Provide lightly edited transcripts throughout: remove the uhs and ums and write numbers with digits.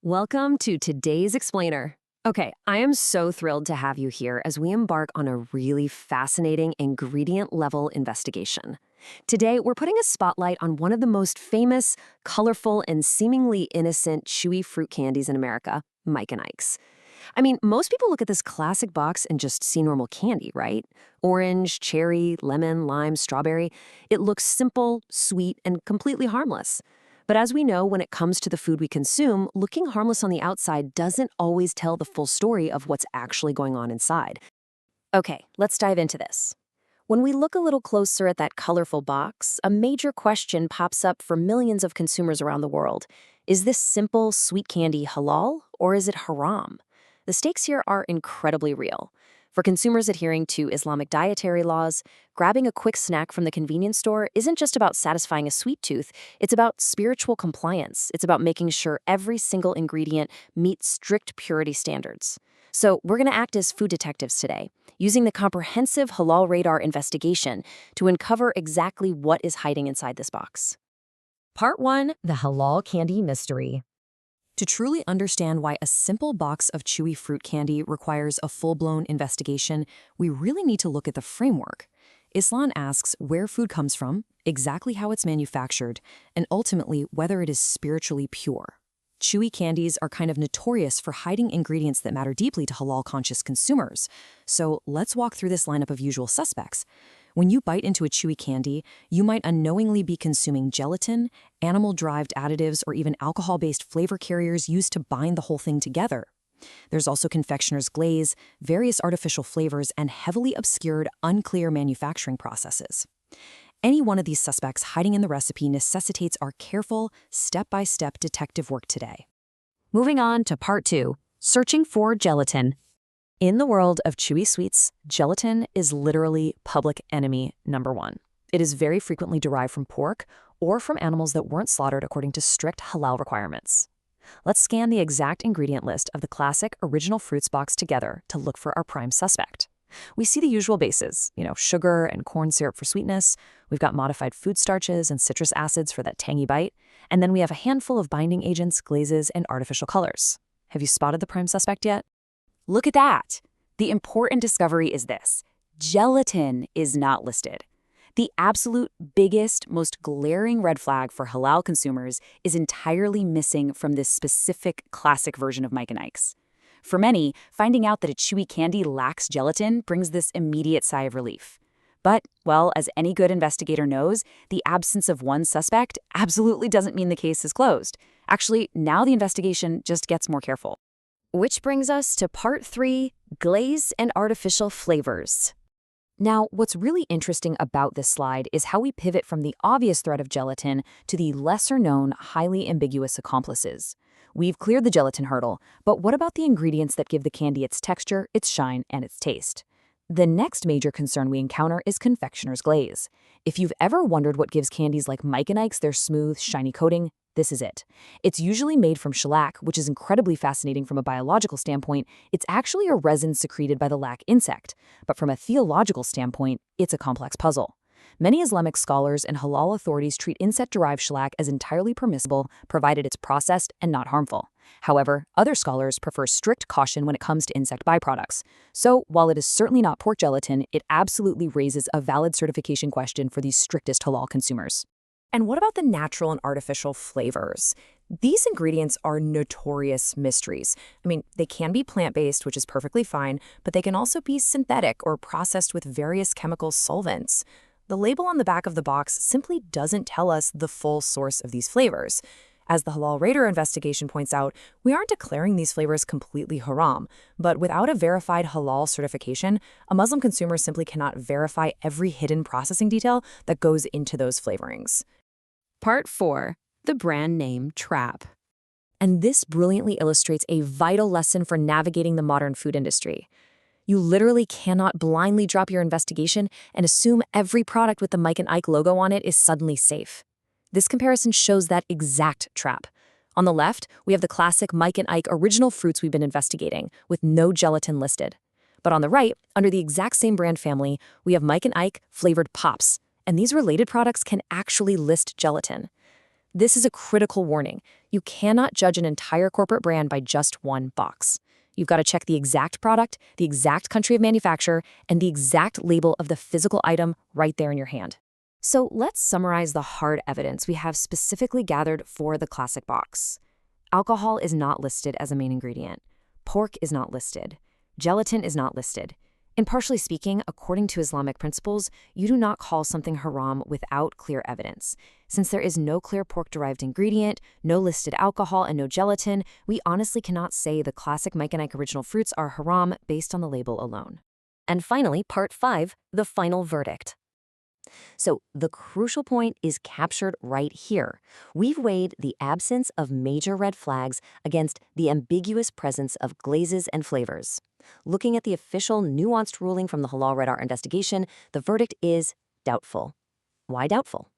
Welcome to today's Explainer. Okay, I am so thrilled to have you here as we embark on a really fascinating ingredient-level investigation. Today, we're putting a spotlight on one of the most famous, colorful, and seemingly innocent chewy fruit candies in America, Mike and Ike's. I mean, most people look at this classic box and just see normal candy, right? Orange, cherry, lemon, lime, strawberry. It looks simple, sweet, and completely harmless. But as we know, when it comes to the food we consume, looking harmless on the outside doesn't always tell the full story of what's actually going on inside. Okay, let's dive into this. When we look a little closer at that colorful box, a major question pops up for millions of consumers around the world. Is this simple, sweet candy halal, or is it haram? The stakes here are incredibly real. For consumers adhering to Islamic dietary laws, grabbing a quick snack from the convenience store isn't just about satisfying a sweet tooth, it's about spiritual compliance. It's about making sure every single ingredient meets strict purity standards. So we're going to act as food detectives today, using the comprehensive Halal Radar investigation to uncover exactly what is hiding inside this box. Part 1, the halal candy mystery. To truly understand why a simple box of chewy fruit candy requires a full-blown investigation, we really need to look at the framework. Islam asks where food comes from, exactly how it's manufactured, and ultimately whether it is spiritually pure. Chewy candies are kind of notorious for hiding ingredients that matter deeply to halal-conscious consumers. So let's walk through this lineup of usual suspects. When you bite into a chewy candy, you might unknowingly be consuming gelatin, animal-derived additives, or even alcohol-based flavor carriers used to bind the whole thing together. There's also confectioner's glaze, various artificial flavors, and heavily obscured, unclear manufacturing processes. Any one of these suspects hiding in the recipe necessitates our careful, step-by-step detective work today. Moving on to Part 2, searching for gelatin. In the world of chewy sweets, gelatin is literally public enemy number one. It is very frequently derived from pork or from animals that weren't slaughtered according to strict halal requirements. Let's scan the exact ingredient list of the classic original fruits box together to look for our prime suspect. We see the usual bases, sugar and corn syrup for sweetness. We've got modified food starches and citrus acids for that tangy bite. And then we have a handful of binding agents, glazes, and artificial colors. Have you spotted the prime suspect yet? Look at that! The important discovery is this: gelatin is not listed. The absolute biggest, most glaring red flag for halal consumers is entirely missing from this specific classic version of Mike and Ike's. For many, finding out that a chewy candy lacks gelatin brings this immediate sigh of relief. But, well, as any good investigator knows, the absence of one suspect absolutely doesn't mean the case is closed. Actually, now the investigation just gets more careful. Which brings us to Part 3, glaze and artificial flavors. Now, what's really interesting about this slide is how we pivot from the obvious threat of gelatin to the lesser-known, highly ambiguous accomplices. We've cleared the gelatin hurdle, but what about the ingredients that give the candy its texture, its shine, and its taste? The next major concern we encounter is confectioner's glaze. If you've ever wondered what gives candies like Mike and Ike's their smooth, shiny coating, this is it. It's usually made from shellac, which is incredibly fascinating from a biological standpoint. It's actually a resin secreted by the lac insect. But from a theological standpoint, it's a complex puzzle. Many Islamic scholars and halal authorities treat insect-derived shellac as entirely permissible, provided it's processed and not harmful. However, other scholars prefer strict caution when it comes to insect byproducts. So, while it is certainly not pork gelatin, it absolutely raises a valid certification question for these strictest halal consumers. And what about the natural and artificial flavors? These ingredients are notorious mysteries. I mean, they can be plant-based, which is perfectly fine, but they can also be synthetic or processed with various chemical solvents. The label on the back of the box simply doesn't tell us the full source of these flavors. As the Halal Radar investigation points out, we aren't declaring these flavors completely haram, but without a verified halal certification, a Muslim consumer simply cannot verify every hidden processing detail that goes into those flavorings. Part 4, the brand name trap. And this brilliantly illustrates a vital lesson for navigating the modern food industry. You literally cannot blindly drop your investigation and assume every product with the Mike and Ike logo on it is suddenly safe. This comparison shows that exact trap. On the left, we have the classic Mike and Ike original fruits we've been investigating, with no gelatin listed. But on the right, under the exact same brand family, we have Mike and Ike flavored Pops, and these related products can actually list gelatin. This is a critical warning. You cannot judge an entire corporate brand by just one box. You've got to check the exact product, the exact country of manufacture, and the exact label of the physical item right there in your hand. So let's summarize the hard evidence we have specifically gathered for the classic box. Alcohol is not listed as a main ingredient. Pork is not listed. Gelatin is not listed. Impartially speaking, according to Islamic principles, you do not call something haram without clear evidence. Since there is no clear pork-derived ingredient, no listed alcohol, and no gelatin, we honestly cannot say the classic Mike and Ike original fruits are haram based on the label alone. And finally, part 5, the final verdict. So the crucial point is captured right here. We've weighed the absence of major red flags against the ambiguous presence of glazes and flavors. Looking at the official nuanced ruling from the Halal Radar investigation, the verdict is doubtful. Why doubtful?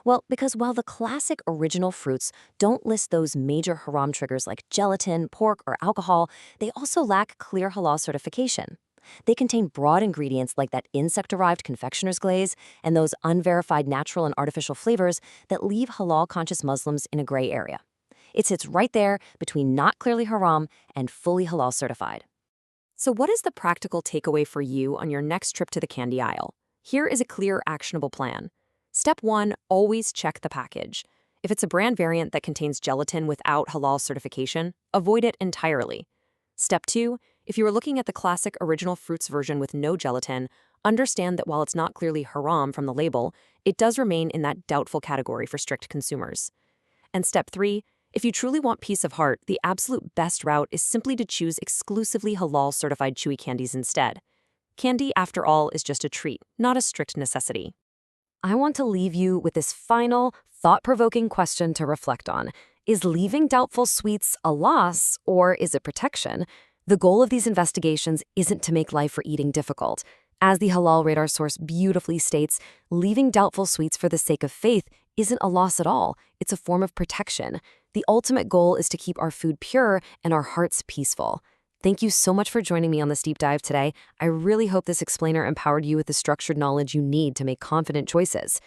Well, because while the classic original fruits don't list those major haram triggers like gelatin, pork, or alcohol, they also lack clear halal certification. They contain broad ingredients like that insect-derived confectioner's glaze and those unverified natural and artificial flavors that leave halal-conscious Muslims in a gray area. It sits right there between not clearly haram and fully halal certified. So what is the practical takeaway for you on your next trip to the candy aisle? Here is a clear, actionable plan. Step 1, always check the package. If it's a brand variant that contains gelatin without halal certification, avoid it entirely. Step 2, if you are looking at the classic original fruits version with no gelatin, understand that while it's not clearly haram from the label, it does remain in that doubtful category for strict consumers. And step 3, if you truly want peace of heart, the absolute best route is simply to choose exclusively halal-certified Chewy candies instead. Candy, after all, is just a treat, not a strict necessity. I want to leave you with this final, thought-provoking question to reflect on. Is leaving doubtful sweets a loss, or is it protection? The goal of these investigations isn't to make life for eating difficult. As the Halal Radar source beautifully states, leaving doubtful sweets for the sake of faith isn't a loss at all. It's a form of protection. The ultimate goal is to keep our food pure and our hearts peaceful. Thank you so much for joining me on this deep dive today. I really hope this explainer empowered you with the structured knowledge you need to make confident choices.